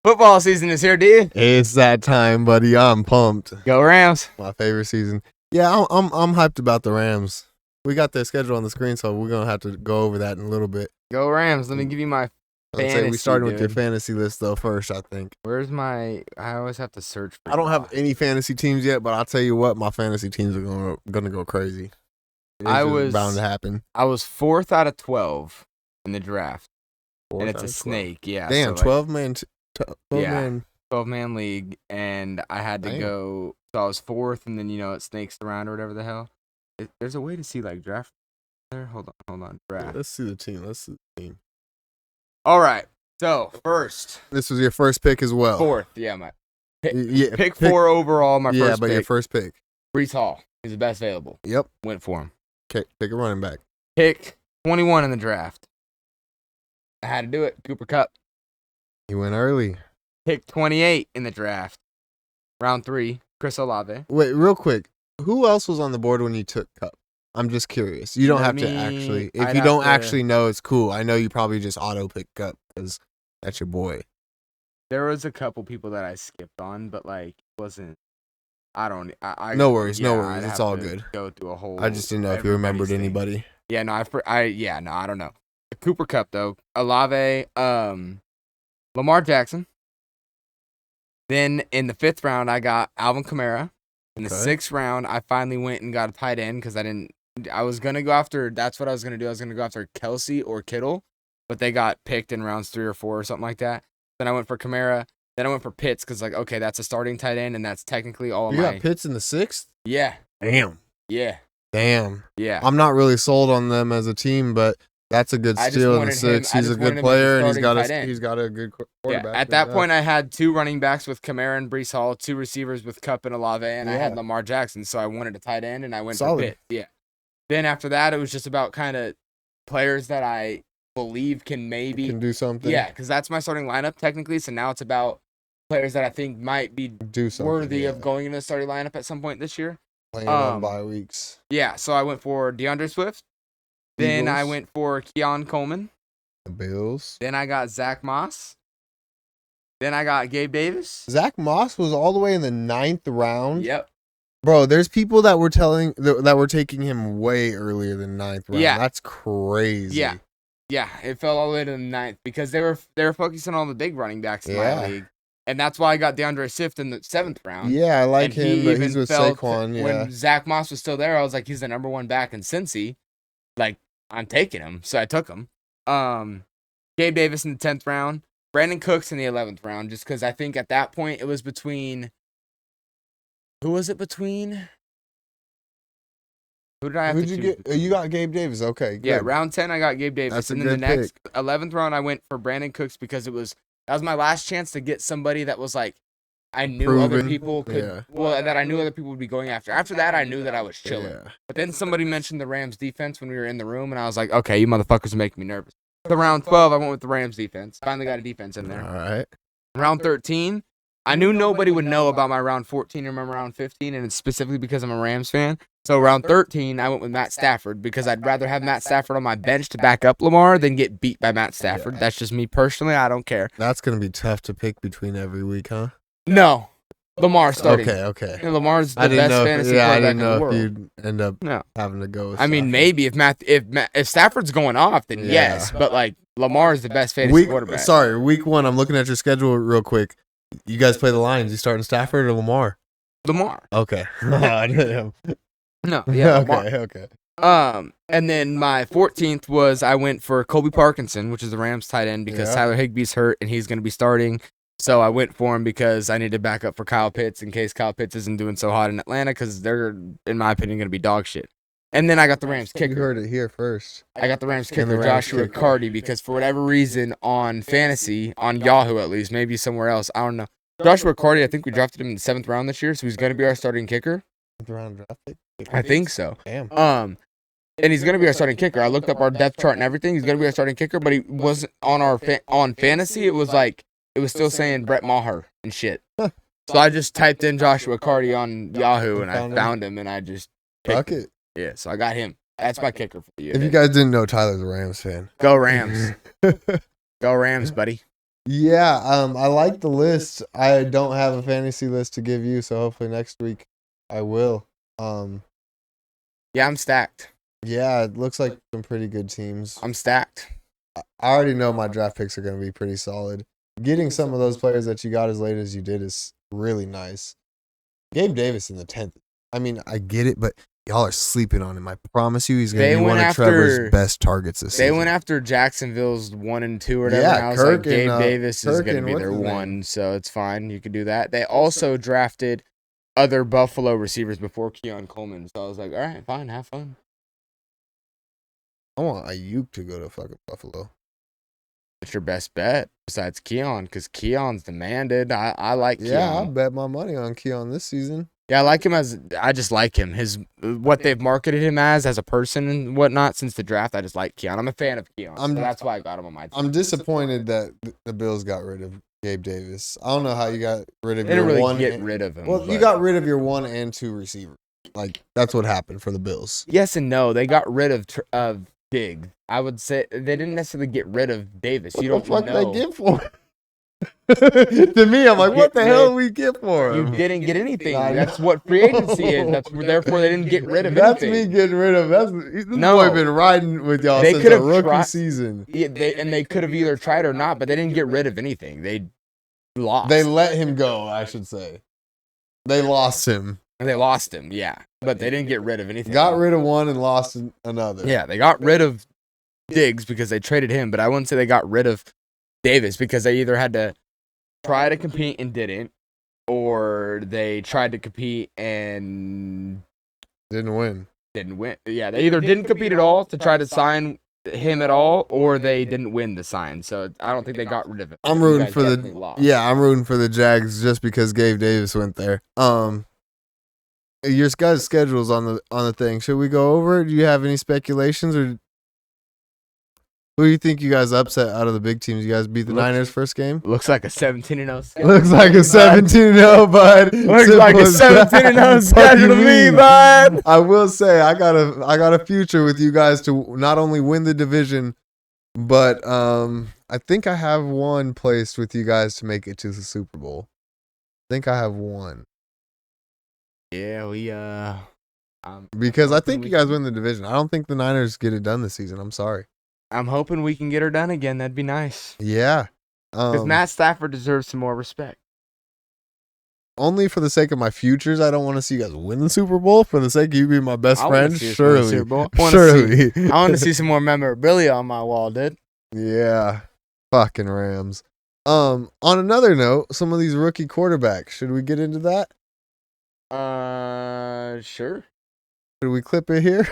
Football season is here, dude. It's that time, buddy. I'm pumped. Go Rams. My favorite season. Yeah, I'm hyped about the Rams. We got their schedule on the screen, so we're gonna have to go over that in a little bit. Go Rams. Let me give you my Let's say we started with your dude. fantasy list though first, I think. Where's my? I always have to search for. I don't have any fantasy teams yet, but I'll tell you what, my fantasy teams are gonna go crazy. I was bound to happen. I was 4th out of 12 in the draft, Fourth and it's out a of 12. snake. Yeah. Damn, so 12 man. 12 Yeah. man. 12-man league, and I had to Damn. go. So I was 4th, and then it snakes around or whatever the hell. There's a way to see like draft. There, hold on, draft. Let's see the team. All right. So first, This was your first pick as well. 4th. Yeah, my Yeah, pick 4 overall. My Yeah, first but your pick. first pick. Brees Hall. He's the best available. Yep. Went for him. Okay, pick a running back. Pick 21 in the draft. I had to do it. Cooper Kupp. You went early. Pick 28 in the draft. Round 3. Chris Olave. Wait, real quick. Who else was on the board when you took Cup? I'm just curious. You don't Let have to me- actually. If I'd you have don't to- actually know, it's cool. I know you probably just auto pick Cup because that's your boy. There was a couple people that I skipped on, but like it wasn't. I don't. I No worries, no yeah, worries. I'd It's have all to good. Go through a whole. I just didn't know if you remembered everybody's thing. anybody. Yeah, no, I don't know. Cooper Kupp though, Olave, Lamar Jackson. Then in the 5th round, I got Alvin Kamara. In the Okay. 6th round, I finally went and got a tight end because I was gonna go after. That's what I was gonna do. I was gonna go after Kelsey or Kittle, but they got picked in rounds 3 or 4 or something like that. Then I went for Kamara. Then I went for Pitts because like okay, that's a starting tight end, and that's technically all of You my. got Pitts in the 6th? Yeah, Damn. yeah, Damn. yeah. I'm not really sold on them as a team, but that's a good I just steal in the wanted him- 6th. I He's just a good wanted him as a player, and starting he's tight got a good quarterback. Yeah, at that point, I had 2 running backs with Kamara and Brees Hall, 2 receivers with Kupp and Olave, and I had Yeah. Lamar Jackson, so I wanted a tight end, and I went Solid. for Pitt. Yeah. Then after that, it was just about kind of players that I believe can maybe. can do something. Yeah, because that's my starting lineup technically, so now it's about players that I think might be Do something. worthy yeah. of going into the starting lineup at some point this year. Playing on bye weeks. Yeah, so I went for DeAndre Swift. Then I Eagles. went for Keon Coleman. The Bills. Then I got Zach Moss. Then I got Gabe Davis. Zach Moss was all the way in the 9th round. Yep. Bro, there's people that were that were taking him way earlier than 9th round. Yeah. That's crazy. Yeah. Yeah, it fell all the way to the 9th because they were focusing on the big running backs in Yeah. my league. And that's why I got DeAndre Swift in the 7th round. Yeah, I like And he him, but even he's with felt Saquon. Yeah. When Zach Moss was still there, I was like, he's the number 1 back in Cincy. Like, I'm taking him. So I took him. Gabe Davis in the 10th round. Brandon Cooks in the 11th round, just because I think at that point it was between. Who was it between? Who did I have Who'd to you choose? get? You got Gabe Davis. Okay. Good. Yeah, round 10, I got Gabe Davis. That's a and then the good next 11th round, I went for Brandon Cooks because that was my last chance to get somebody that was like, I knew other Proven. people could, Yeah. well, that I knew other people would be going after. After that, I knew that I was chilling. Yeah. But then somebody mentioned the Rams defense when we were in the room, and I was like, okay, you motherfuckers are making me nervous. So round 12, I went with the Rams defense. Finally got a defense in there. All right. Round 13, I knew nobody would know about my round 14 or my round 15, and it's specifically because I'm a Rams fan. So round 13, I went with Matt Stafford because I'd rather have Matt Stafford on my bench to back up Lamar than get beat by Matt Stafford. That's just me personally. I don't care. That's gonna be tough to pick between every week, huh? No, Lamar starting. Okay. And Lamar's the I didn't best know. fantasy I quarterback didn't in the know if world. you'd end up No, having to go. With I mean Stafford. maybe if Stafford's going off, then Yeah. yes. But like Lamar's the best fantasy week. quarterback. Sorry, week 1. I'm looking at your schedule real quick. You guys play the Lions. You starting Stafford or Lamar? Lamar. Okay. Damn. No, yeah, Lamar. Okay. And then my 14th was I went for Colby Parkinson, which is the Rams tight end, because Yeah. Tyler Higbee's hurt and he's going to be starting. So I went for him because I need to back up for Kyle Pitts in case Kyle Pitts isn't doing so hot in Atlanta because they're, in my opinion, going to be dog shit. And then I got the Rams You kicker. heard it here first. I got the Rams And the kicker, Rams Joshua kicker. Cardi, because for whatever reason on fantasy, on Yahoo at least, maybe somewhere else, I don't know. Joshua Cardi, I think we drafted him in the 7th round this year, so he's going to be our starting kicker. Round draft pick. I think so. Damn. And he's going to be our starting kicker. I looked up our depth chart and everything. He's going to be our starting kicker, but he wasn't on our on fantasy. It was like it was still saying Brett Maher and shit. So I just typed in Joshua Cardi on Yahoo and I found him and I just Fuck picked him. it. Yeah, so I got him. That's my kicker for the year. If you guys didn't know, Tyler's a Rams fan. Go Rams. Go Rams, buddy. Yeah, I like the list. I don't have a fantasy list to give you, so hopefully next week I will. Um, Yeah, I'm stacked. yeah, it looks like some pretty good teams. I'm stacked. I already know my draft picks are going to be pretty solid. Getting some of those players that you got as late as you did is really nice. Gabe Davis in the 10th. I mean, I get it, but y'all are sleeping on him. I promise you, he's going They to be one went of Trevor's after- best targets this They season. went after Jacksonville's 1 and 2 or whatever. Yeah, and I was Kirk like, and, Gabe Davis is Kirk going to and be what's their his name? one, so it's fine. You could do that. They also drafted other Buffalo receivers before Keon Coleman, so I was like, all right, fine, have fun. I want Ayuk to go to fucking Buffalo. It's your best bet besides Keon, because Keon's demanded. I like Yeah, I Keon. bet my money on Keon this season. Yeah, I like him I just like him. What they've marketed him as a person and whatnot since the draft. I just like Keon. I'm a fan of Keon. So that's why I got him on my team. I'm disappointed that the Bills got rid of Gabe Davis. I don't know how you got rid of They didn't your really one. get rid of him. Well, you but- got rid of your 1 and 2 receiver. Like that's what happened for the Bills. Yes and no. They got rid of Diggs. I would say they didn't necessarily get rid of Davis. What You the don't fuck know. they get for him? To me, I'm like, what the hell did we get for You him? didn't get anything. I That's what free agency is. Therefore they didn't get rid of That's anything. me getting rid of. This No. boy been riding with y'all They since could a have rookie tried- season. Yeah, they could have either tried or not, but they didn't get rid of anything. They lost. They let him go, I should say. They lost him. They lost him, yeah. But they didn't get rid of anything. Got rid of one and lost another. Yeah, they got rid of Diggs because they traded him, but I wouldn't say they got rid of Davis because they either had to try to compete and didn't, or they tried to compete and Didn't win. didn't win. Yeah, they either didn't compete at all to try to sign him at all, or they didn't win the sign. So I don't think they got rid of him. I'm You rooting guys for definitely the lost. I'm rooting for the Jags just because Gabe Davis went there. Your guys' schedules on the thing. Should we go over it? Do you have any speculations or who do you think you guys upset out of the big teams? You guys beat the Looks- Niners first game? Looks like a 17-0 schedule. Looks like a 17-0, bud. Looks Simple like a as that. 17-0 What do you schedule to me, mean? bud. I will say I got a future with you guys to not only win the division, but I think I have one placed with you guys to make it to the Super Bowl. I think I have one. Yeah, we Because I hoping think we you guys can- win the division. I don't think the Niners get it done this season. I'm sorry. I'm hoping we can get her done again. That'd be nice. Yeah. Because Matt Stafford deserves some more respect. Only for the sake of my futures, I don't want to see you guys win the Super Bowl. For the sake of you being my best I wanna friend, see us win the Super surely. Bowl. I wanna see- Surely. I want to see some more memorabilia on my wall, dude. Yeah. Fucking Rams. On another note, some of these rookie quarterbacks. Should we get into that? Sure. Should we clip it here?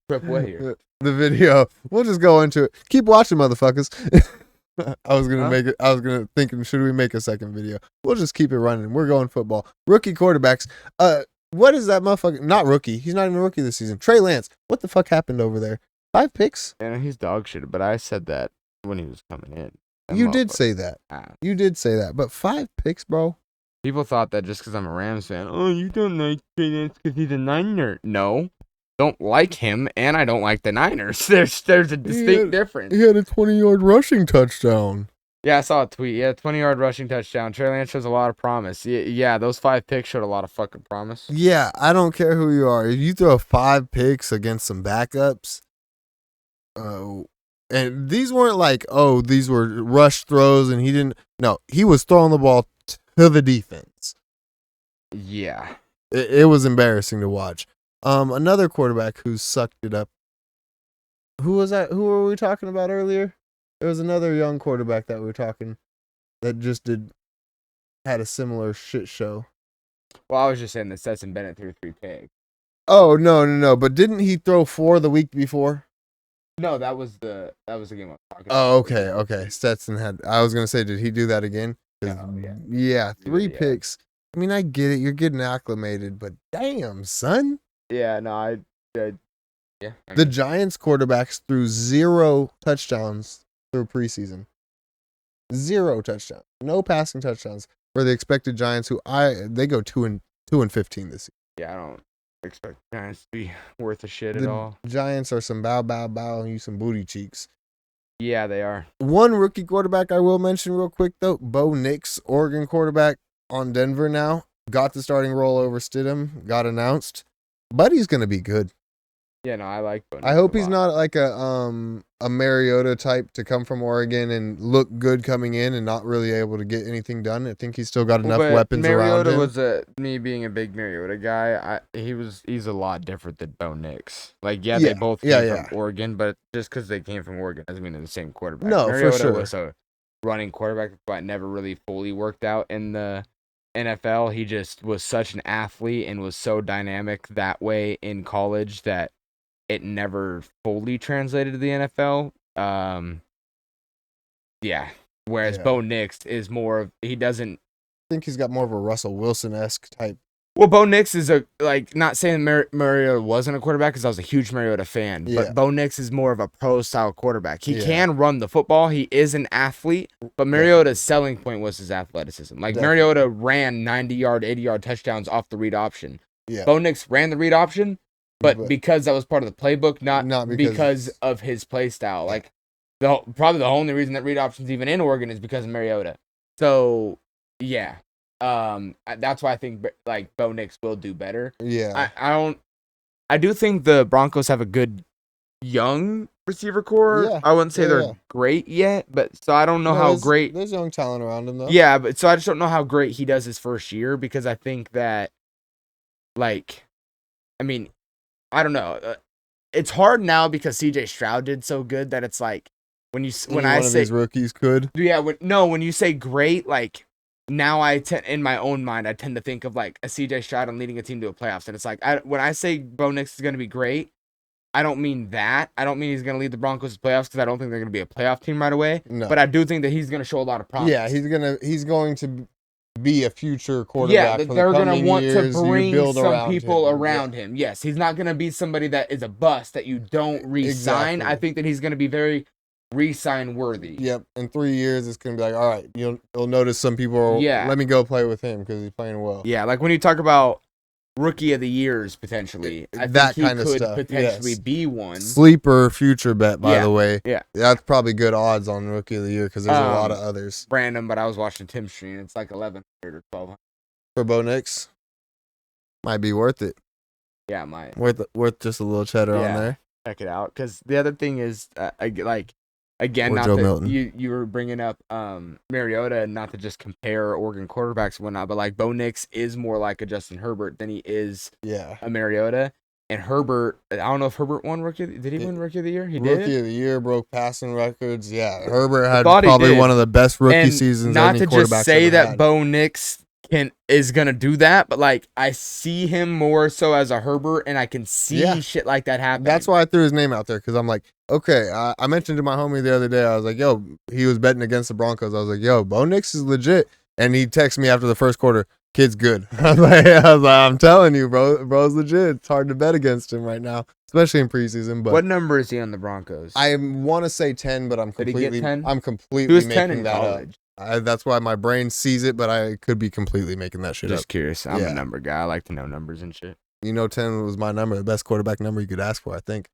Clip what here? The video. We'll just go into it. Keep watching, motherfuckers. I was gonna Huh? make it. I was gonna thinking, should we make a second video? We'll just keep it running. We're going football. Rookie quarterbacks. What is that motherfucker? Not rookie. He's not even a rookie this season. Trey Lance. What the fuck happened over there? 5 picks. Yeah, he's dog shit, but I said that when he was coming in. That You did motherfucker- say that. Ah. You did say that. But 5 picks, bro. People thought that just because I'm a Rams fan, oh, you don't like Trey Lance because he's a Niner. No, don't like him, and I don't like the Niners. There's a distinct difference. He had a 20-yard rushing touchdown. Yeah, I saw a tweet. Yeah, 20-yard rushing touchdown. Trey Lance shows a lot of promise. Yeah, those 5 picks showed a lot of fucking promise. Yeah, I don't care who you are. If you throw 5 picks against some backups, and these weren't like, oh, these were rush throws, and he didn't. No, he was throwing the ball to the defense. Yeah. It was embarrassing to watch. Another quarterback who sucked it up. Who was that? Who were we talking about earlier? There was another young quarterback that we were talking that just had a similar shit show. Well, I was just saying that Stetson Bennett threw 3 picks. Oh no! But didn't he throw 4 the week before? No, that was the game I was talking about. Oh, okay. Stetson had. I was gonna say, did he do that again? 'Cause, Oh, yeah. Yeah, He 3 did, yeah. picks. I mean, I get it. You're getting acclimated, but damn, son. Yeah, no, yeah. The Giants quarterbacks threw 0 touchdowns through preseason. 0 touchdowns. No passing touchdowns for the expected Giants, who they go 2-15 this Yeah, I don't expect the Giants to be worth a shit year. at all. The Giants are some bow, and you some booty cheeks. Yeah, they are. One rookie quarterback I will mention real quick though, Bo Nix, Oregon quarterback on Denver now, got the starting role over Stidham, got announced, but he's gonna be good. Yeah, no, I like Bo I Nix hope a he's lot. not like a Mariota type to come from Oregon and look good coming in and not really able to get anything done. I think he's still got Well, enough but weapons around Mariota him. was me being a big Mariota guy. He's a lot different than Bo Nix. Like, yeah, they Yeah, both yeah, came yeah. from Oregon, but just because they came from Oregon doesn't mean they're the same quarterback. No, for Mariota sure. was a running quarterback, but never really fully worked out in the NFL. He just was such an athlete and was so dynamic that way in college that it never fully translated to the NFL. Yeah. Whereas Yeah. Bo Nix is more of he doesn't. I think he's got more of a Russell Wilson-esque type. Well, Bo Nix is not saying Mariota wasn't a quarterback because I was a huge Mariota fan, Yeah. but Bo Nix is more of a pro style quarterback. He Yeah. can run the football. He is an athlete, but Mariota's selling point was his athleticism. Like Definitely. Mariota ran 90-yard, 80-yard touchdowns off the read option. Yeah. Bo Nix ran the read option, but because that was part of the playbook, not because of his play style. Like probably the only reason that read option's even in Oregon is because of Mariota. So yeah. That's why I think like Bo Nix will do better. Yeah. I do think the Broncos have a good young receiver core. Yeah. I wouldn't say Yeah, they're yeah. great yet, but so I don't know how great. There's young talent around him though. Yeah, but so I just don't know how great he does his first year because I think that, like, I mean, I don't know. It's hard now because C.J. Stroud did so good that it's like when I say these rookies could. Yeah, when you say great, like now in my own mind I tend to think of like a CJ Stroud and leading a team to a playoffs, and it's like when I say Bo Nix is going to be great, I don't mean that. I don't mean he's going to lead the Broncos to playoffs because I don't think they're going to be a playoff team right away. No. But I do think that he's going to show a lot of promise. Yeah, he's going to be a future quarterback. Yeah, for they're the going to want years. to bring build some people him. around him. Yes, he's not going to be somebody that is a bust that you don't re-sign. Exactly. I think that he's going to be very re-sign worthy. Yep. In 3 years, it's gonna be like, all right, you'll notice some people. Yeah. Let me go play with him because he's playing well. Yeah, like when you talk about rookie of the years potentially, I That think kind he of could stuff, potentially yes. be one. Sleeper future bet, by Yeah, the way. yeah. That's probably good odds on rookie of the year because there's a lot of others. Random, but I was watching Tim stream. It's like 1,100 or 1,200. For Bo Nix, might be worth it. Yeah, it might. Worth just a little cheddar on Yeah. there. Check it out. Because the other thing is, again, Or not Joe that Milton. you were bringing up Mariota, and not to just compare Oregon quarterbacks and whatnot, but like Bo Nix is more like a Justin Herbert than he is Yeah. a Mariota. And Herbert, I don't know if Herbert won rookie. Did he win rookie of the year? He did. Rookie of the year, broke passing records. Yeah, Herbert had thought he probably did. one of the best rookie And seasons. not any to just quarterback's say ever that had. Bo Nix is gonna do that, but like I see him more so as a Herbert, and I can see shit like that happen. That's why I threw his name out there because I'm like, okay. I mentioned to my homie the other day. I was like, yo, he was betting against the Broncos. I was like, yo, Bo Nix is legit, and he texted me after the first quarter. Kid's good. I was like, I'm telling you, bro's legit. It's hard to bet against him right now, especially in preseason. But what number is he on the Broncos? I want to say 10, but I'm Did he get completely 10? I'm completely He was making 10 in that college. up. That's why my brain sees it, but I could be completely making that shit Just up. curious. I'm Yeah. a number guy. I like to know numbers and shit. 10 was my number, the best quarterback number you could ask for, I think.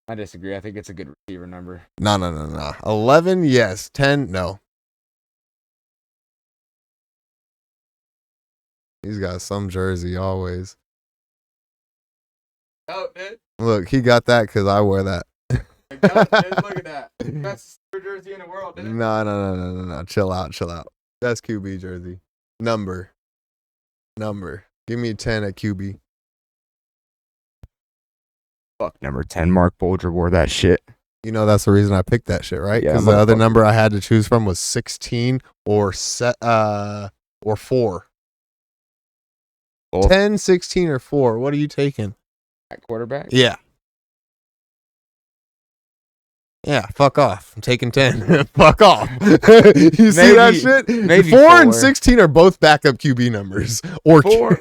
I disagree. I think it's a good receiver number. No. 11, yes. 10, no. He's got some jersey always. Oh, dude. Look, he got that because I wear that. Look at that. Best jersey in the world, dude. No. Chill out. That's QB jersey. Number. Give me 10 at QB. Fuck, number 10. Mark Bolger wore that shit. You know that's the reason I picked that shit, right? Yeah, Because the other number I had to choose from was 16 or 4. Both. 10, 16, or 4. What are you taking? At quarterback? Yeah. Yeah, fuck off. I'm taking 10. Fuck off. You see that shit? maybe 4 and 4. 16 are both backup QB numbers. Or 4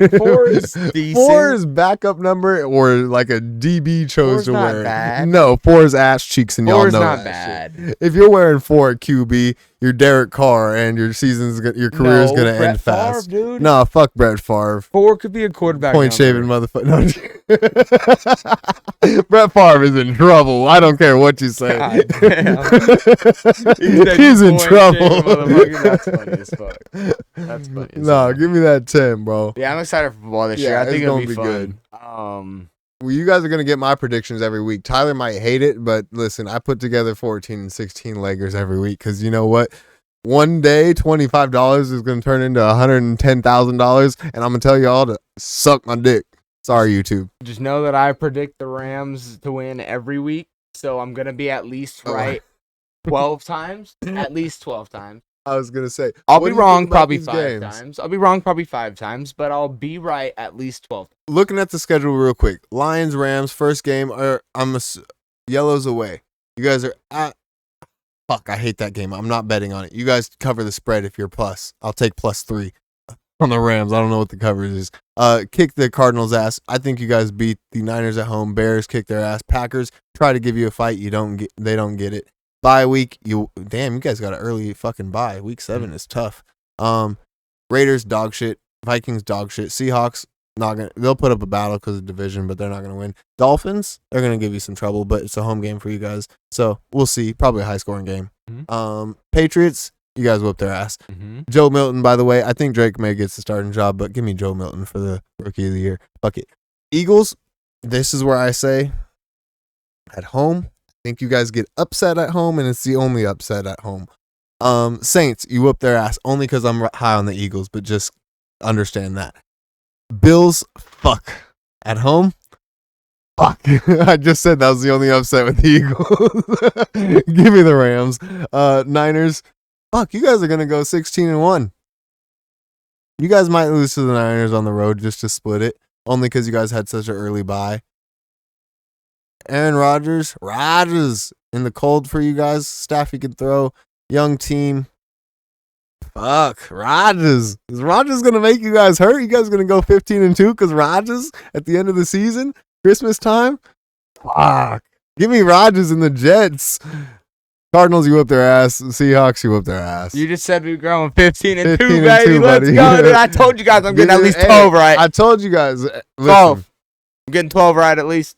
is decent. 4 is backup number, or like a DB chose 4's to not wear. bad. No, 4 is ass cheeks, and 4 y'all is know not that bad. shit. If you're wearing 4 at QB, you're Derek Carr and your career is gonna end fast. Favre, dude. No, fuck Brett Favre. Ford could be a quarterback. Point shaving motherfucker. No. Brett Favre is in trouble. I don't care what you say. God damn. He's in trouble. That's funny as fuck. That's funny. No, give me that 10, bro. Yeah, I'm excited for football this year. Yeah, I think it's it'll gonna be be fun. good. Well, you guys are going to get my predictions every week. Tyler might hate it, but listen, I put together 14 and 16 leggers every week because you know what? One day, $25 is going to turn into $110,000, and I'm going to tell you all to suck my dick. Sorry, YouTube. Just know that I predict the Rams to win every week, so I'm going to be at least right 12 times. At least 12 times. I was going to say. I'll be wrong probably 5 times. I'll be wrong probably 5 times, but I'll be right at least 12 times. Looking at the schedule real quick. Lions, Rams, first game. Yellows away. You guys are at. Fuck, I hate that game. I'm not betting on it. You guys cover the spread if you're plus. I'll take +3 on the Rams. I don't know what the coverage is. Kick the Cardinals' ass. I think you guys beat the Niners at home. Bears kick their ass. Packers try to give you a fight. They don't get it. Bye week. You guys got an early fucking bye. Week 7 is tough. Raiders dog shit. Vikings dog shit. Seahawks they'll put up a battle because of division, but they're not gonna win. Dolphins, they're gonna give you some trouble, but it's a home game for you guys, so we'll see. Probably a high scoring game. Mm-hmm. Patriots, you guys whoop their ass. Mm-hmm. Joe Milton, by the way, I think Drake May gets the starting job, but give me Joe Milton for the rookie of the year. Fuck it. Eagles, this is where I say at home. I think you guys get upset at home, and it's the only upset at home. Saints, you whoop their ass only because I'm high on the Eagles, but just understand that. Bills, fuck. At home, fuck. I just said that was the only upset with the Eagles. Give me the Rams. Niners, fuck. You guys are going to go 16-1. You guys might lose to the Niners on the road just to split it, only because you guys had such an early bye. Aaron Rodgers in the cold for you guys. Staffy can throw. Young team. Fuck, Rodgers. Is Rodgers going to make you guys hurt? You guys going to go 15-2 because Rodgers at the end of the season? Christmas time? Fuck. Give me Rodgers and the Jets. Cardinals, you whip their ass. Seahawks, you whip their ass. You just said we were going 15-2, 15-2, baby. Let's buddy. go, dude. I told you guys I'm getting at least 12 right. I told you guys. Listen, 12. I'm getting 12 right at least.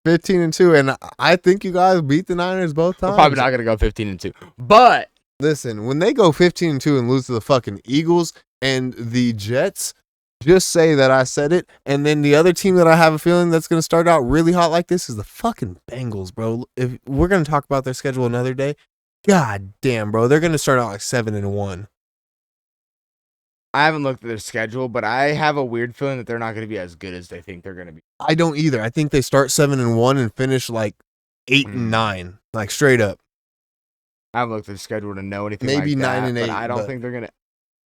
15-2, and I think you guys beat the Niners both times. We're probably not going to go 15-2. But listen, when they go 15-2 and lose to the fucking Eagles and the Jets, just say that I said it. And then the other team that I have a feeling that's going to start out really hot like this is the fucking Bengals, bro. If we're going to talk about their schedule another day, god damn, bro. They're going to start out like 7-1. I haven't looked at their schedule, but I have a weird feeling that they're not going to be as good as they think they're going to be. I don't either. I think they start 7-1 and finish like 8-9, like straight up. I haven't looked at their schedule to know anything. Maybe like that, 9-8. But I don't think they're going to.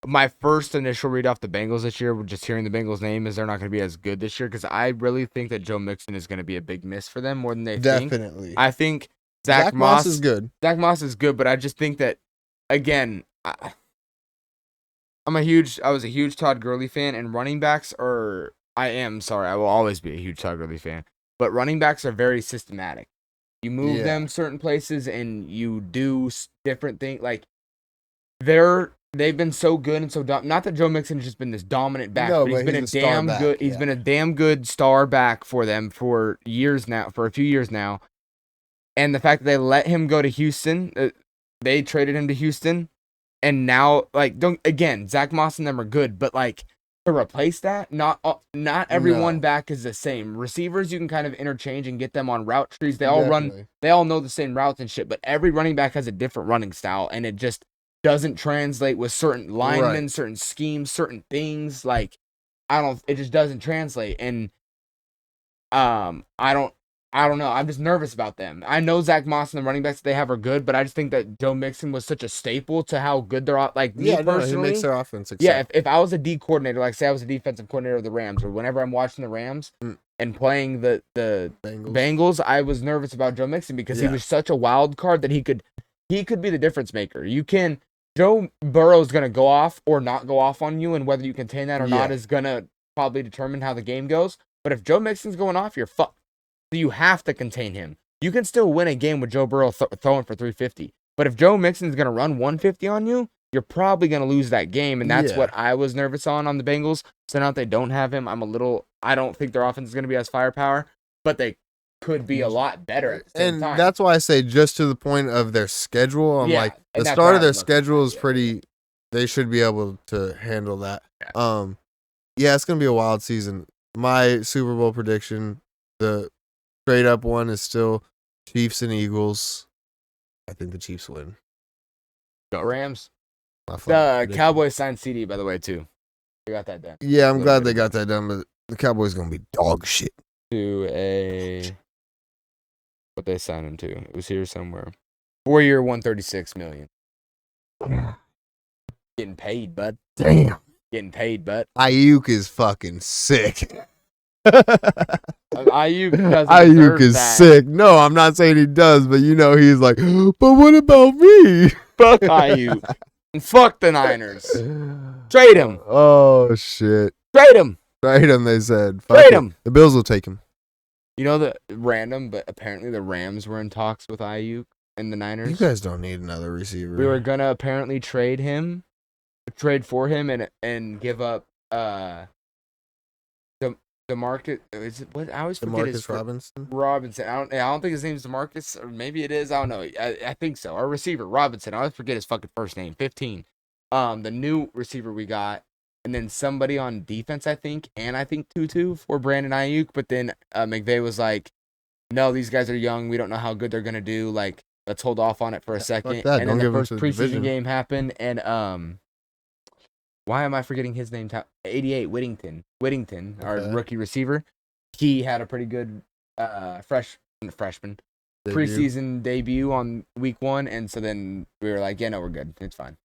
My first initial read off the Bengals this year, just hearing the Bengals name, is they're not going to be as good this year because I really think that Joe Mixon is going to be a big miss for them more than they think. Definitely. I think Zach Moss is good. Zach Moss is good, but I just think that, again, I was a huge Todd Gurley fan, and running backs are. I will always be a huge Todd Gurley fan, but running backs are very systematic. You move them certain places, and you do different things. Like they've been so good and so not that Joe Mixon has just been this dominant back, but he's been a damn good. He's been a damn good star back for them for years now, for a few years now, and the fact that they let him go to Houston, they traded him to Houston. And now, like, Zach Moss and them are good, but like to replace that, not everyone back is the same. Receivers you can kind of interchange and get them on route trees. They all they all know the same routes and shit, but every running back has a different running style, and it just doesn't translate with certain linemen, certain schemes, certain things. Like it just doesn't translate, and I don't know. I'm just nervous about them. I know Zach Moss and the running backs they have are good, but I just think that Joe Mixon was such a staple to how good they're like. Me personally, he makes their offense excel. Yeah, if I was a D coordinator, like say I was a defensive coordinator of the Rams, or whenever I'm watching the Rams and playing the Bengals, I was nervous about Joe Mixon because he was such a wild card that he could be the difference maker. Joe Burrow's gonna go off or not go off on you, and whether you contain that or not is gonna probably determine how the game goes. But if Joe Mixon's going off, you're fucked. So you have to contain him. You can still win a game with Joe Burrow throwing for 350. But if Joe Mixon's going to run 150 on you, you're probably going to lose that game. And that's Yeah. what I was nervous on the Bengals. So now that they don't have him, I don't think their offense is going to be as firepower, but they could be a lot better at the same And time. that's why I say just to the point of their schedule. I'm Yeah, like, and the that's start what of their I'm looking at, schedule is yeah. pretty. They should be able to handle that. Yeah. Yeah, it's gonna be a wild season. My Super Bowl prediction, the straight up one, is still Chiefs and Eagles. I think the Chiefs win. Go Rams. My final The prediction. Cowboys signed CD, by the way, too. They got that done. Yeah, I'm little glad bit they ago. got that done, but the Cowboys gonna be dog shit. To a what they signed him to. It was here somewhere. 4-year, $136 million. Getting paid, bud. Damn. Getting paid, bud. Ayuk is fucking sick. Ayuk doesn't Ayuk deserve is that. sick. No, I'm not saying he does, but he's like, but what about me? Fuck Ayuk. And fuck the Niners. Trade him. Oh shit. Trade him. Trade him, they said. Fuck Trade it. him. The Bills will take him. You know the random, but apparently the Rams were in talks with Ayuk and the Niners. You guys don't need another receiver. We were gonna apparently trade for him and give up DeMarcus. Is it what? I always forget his DeMarcus Robinson. Robinson. I don't think his name's DeMarcus, or maybe it is. I don't know. I think so. Our receiver Robinson. I always forget his fucking first name. 15. The new receiver we got, and then somebody on defense, I think, and I think Tutu for Brandon Ayuk. But then McVay was like, "No, these guys are young. We don't know how good they're gonna do. Like, let's hold off on it for a second." that. And Don't then the give 'em first to the preseason division. game happened, and why am I forgetting his name? 88 Whittington, our Okay. rookie receiver. He had a pretty good freshman Debut. preseason debut on week 1, and so then we were like, yeah, no, we're good. It's fine.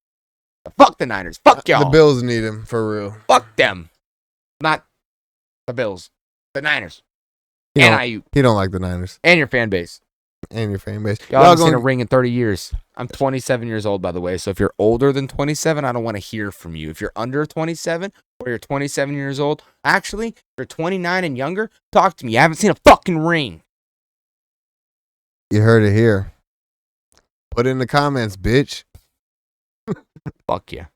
But fuck the Niners. Fuck y'all. The Bills need him for real. Fuck them. Not the Bills. The Niners. He And don't, IU. he don't like the Niners And your fan base. and your fan base. Y'all haven't seen a going, ring in 30 years. I'm 27 years old, by the way. So if you're older than 27, I don't want to hear from you. If you're under 27 or you're 27 years old, actually, if you're 29 and younger, talk to me. You haven't seen a fucking ring. you heard it here. Put it in the comments, bitch. Fuck you.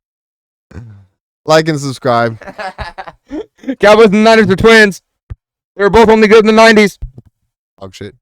Like and subscribe. Cowboys and Niners are twins. They were both only good in the 90s. Dog shit.